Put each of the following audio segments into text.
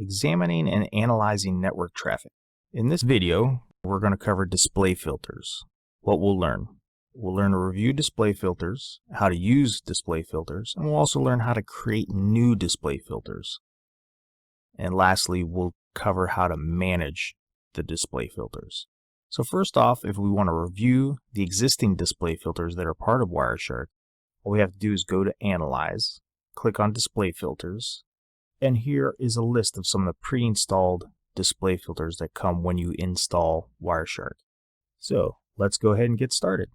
examining and analyzing network traffic. In this video, we're going to cover display filters. What we'll learn to review display filters, how to use display filters, and we'll also learn how to create new display filters. And lastly, we'll cover how to manage the display filters. So first off, if we want to review the existing display filters that are part of Wireshark, all we have to do is go to Analyze, click on Display Filters, and here is a list of some of the pre-installed display filters that come when you install Wireshark. So let's go ahead and get started.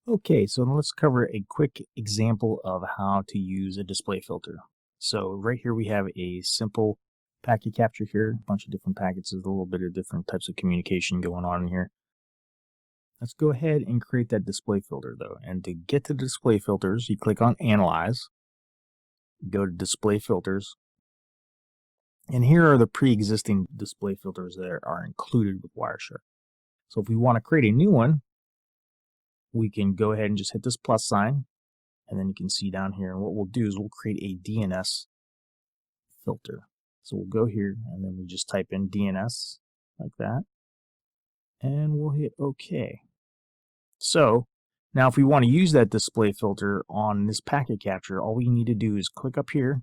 Okay, so let's cover a quick example of how to use a display filter. So right here we have a simple packet capture here, a bunch of different packets, there's a little bit of different types of communication going on in here. Let's go ahead and create that display filter though. And to get to display filters, you click on Analyze, go to Display Filters, and here are the pre-existing display filters that are included with Wireshark. So if we want to create a new one, we can go ahead and just hit this plus sign, and then you can see down here, and what we'll do is we'll create a DNS filter. So we'll go here, and then we just type in DNS like that, and we'll hit OK. So now if we want to use that display filter on this packet capture, all we need to do is click up here,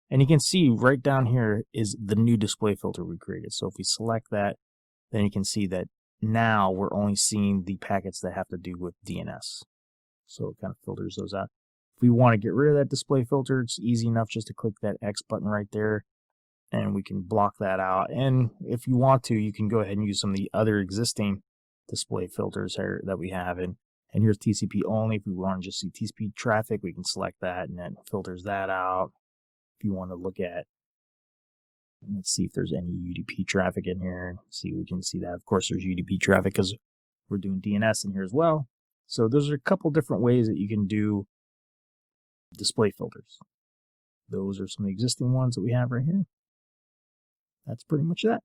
and you can see right down here is the new display filter we created. So if we select that, then you can see that now we're only seeing the packets that have to do with DNS. So it kind of filters those out. If we want to get rid of that display filter, it's easy enough just to click that X button right there, and we can block that out. And if you want to, you can go ahead and use some of the other existing display filters here that we have. And here's TCP only. If we want to just see TCP traffic, we can select that, and then it filters that out. If you want to look at, let's see if there's any UDP traffic in here. See, we can see that. Of course, there's UDP traffic because we're doing DNS in here as well. So those are a couple different ways that you can do display filters. Those are some of the existing ones that we have right here. That's pretty much that.